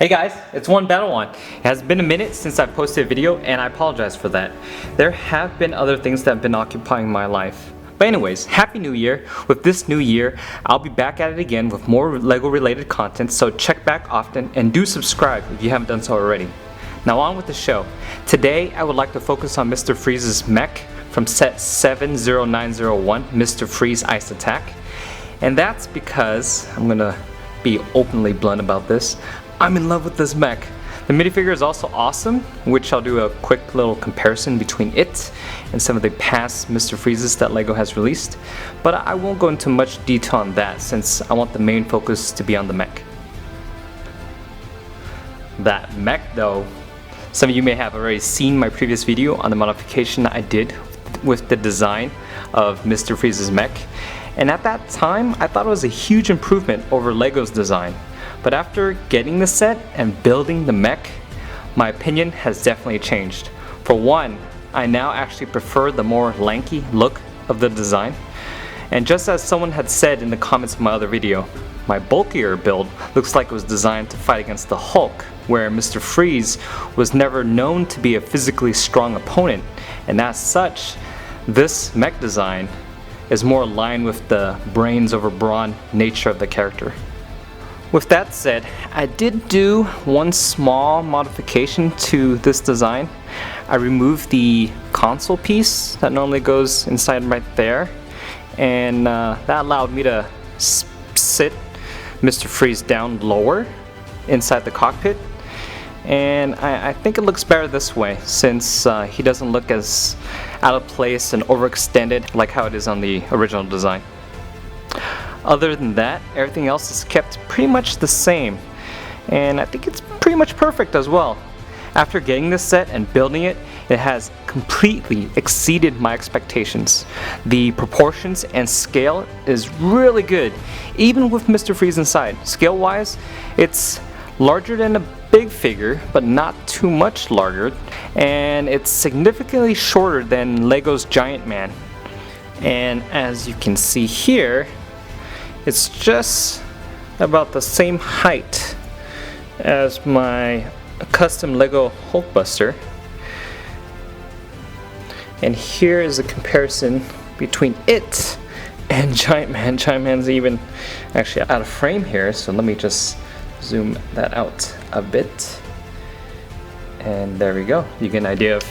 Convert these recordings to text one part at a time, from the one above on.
Hey guys, it's One Battle One. It has been a minute since I posted a video and I apologize for that. There have been other things that have been occupying my life. But anyways, Happy New Year. With this new year, I'll be back at it again with more LEGO related content, so check back often and do subscribe if you haven't done so already. Now on with the show. Today I would like to focus on Mr. Freeze's Mech from set 70901, Mr. Freeze Ice Attack. And that's because, I'm gonna be openly blunt about this, I'm in love with this mech. The minifigure is also awesome, which I'll do a quick little comparison between it and some of the past Mr. Freezes that LEGO has released, but I won't go into much detail on that since I want the main focus to be on the mech. That mech though, some of you may have already seen my previous video on the modification I did with the design of Mr. Freeze's mech, and at that time I thought it was a huge improvement over LEGO's design. But after getting the set and building the mech, my opinion has definitely changed. For one, I now actually prefer the more lanky look of the design. And just as someone had said in the comments of my other video, my bulkier build looks like it was designed to fight against the Hulk, where Mr. Freeze was never known to be a physically strong opponent, and as such, this mech design is more aligned with the brains over brawn nature of the character. With that said, I did do one small modification to this design. I removed the console piece that normally goes inside right there, and that allowed me to sit Mr. Freeze down lower inside the cockpit, and I think it looks better this way since he doesn't look as out of place and overextended like how it is on the original design. Other than that, everything else is kept pretty much the same, and I think it's pretty much perfect as well. After getting this set and building it, it has completely exceeded my expectations. The proportions and scale is really good, even with Mr. Freeze inside. Scale wise, it's larger than a big figure, but not too much larger, and it's significantly shorter than LEGO's Giant Man. And as you can see here, it's just about the same height as my custom LEGO Hulkbuster. And here is a comparison between it and Giant Man. Giant Man's even actually out of frame here, so let me just zoom that out a bit. And there we go. You get an idea of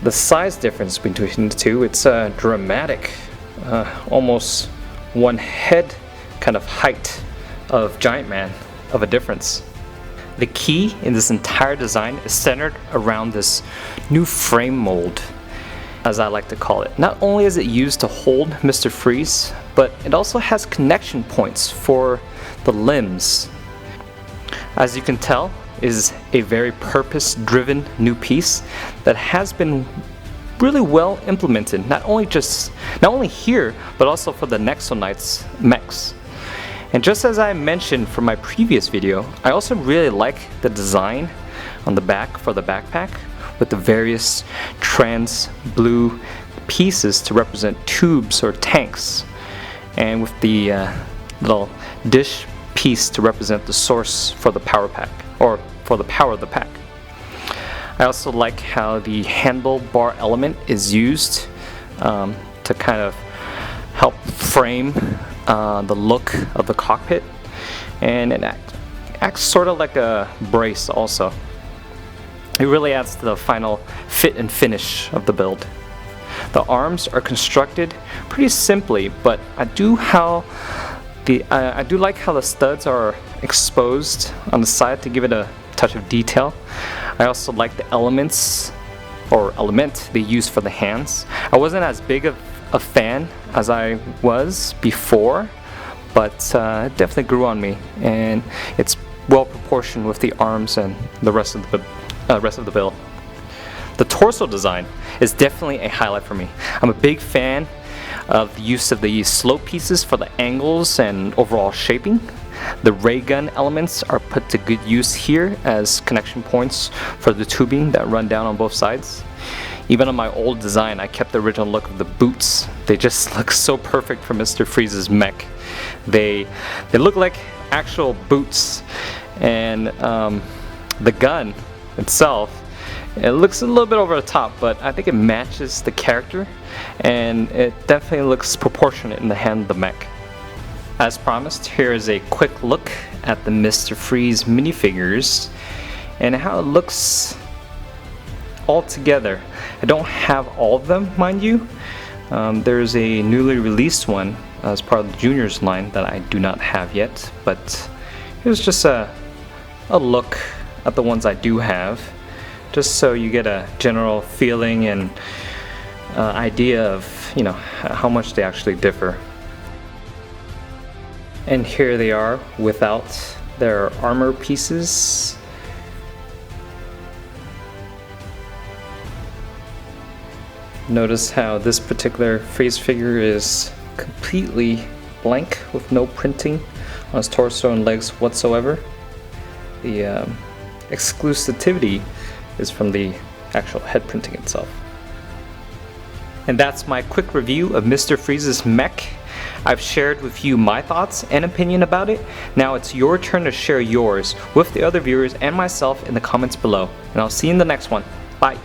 the size difference between the two. It's dramatic, almost one head kind of height of Giant Man of a difference. The key in this entire design is centered around this new frame mold, as I like to call it. Not only is it used to hold Mr. Freeze, but it also has connection points for the limbs. As you can tell, it is a very purpose-driven new piece that has been really well implemented, not only here, but also for the Nexo Knights mechs. And just as I mentioned from my previous video, I also really like the design on the back for the backpack with the various trans blue pieces to represent tubes or tanks, and with the little dish piece to represent the source for the power pack, or for the power of the pack. I also like how the handlebar element is used to kind of help frame the look of the cockpit, and it acts sort of like a brace also. It really adds to the final fit and finish of the build. The arms are constructed pretty simply, but I do like how the studs are exposed on the side to give it a touch of detail. I also like the elements or element they use for the hands. I wasn't as big of a fan as I was before, but it definitely grew on me, and it's well proportioned with the arms and the rest of the build. The torso design is definitely a highlight for me. I'm a big fan of the use of the slope pieces for the angles and overall shaping. The ray gun elements are put to good use here as connection points for the tubing that run down on both sides. Even on my old design, I kept the original look of the boots. They just look so perfect for Mr. Freeze's mech. They look like actual boots, And the gun itself, it looks a little bit over the top, but I think it matches the character, and it definitely looks proportionate in the hand of the mech. As promised, here is a quick look at the Mr. Freeze minifigures and how it looks all together. I don't have all of them, mind you. There's a newly released one as part of the Juniors line that I do not have yet, but here's just a look at the ones I do have, just so you get a general feeling and idea of, you know, how much they actually differ. And here they are without their armor pieces. Notice how this particular Freeze figure is completely blank with no printing on his torso and legs whatsoever. The exclusivity is from the actual head printing itself. And that's my quick review of Mr. Freeze's mech. I've shared with you my thoughts and opinion about it. Now it's your turn to share yours with the other viewers and myself in the comments below. And I'll see you in the next one. Bye.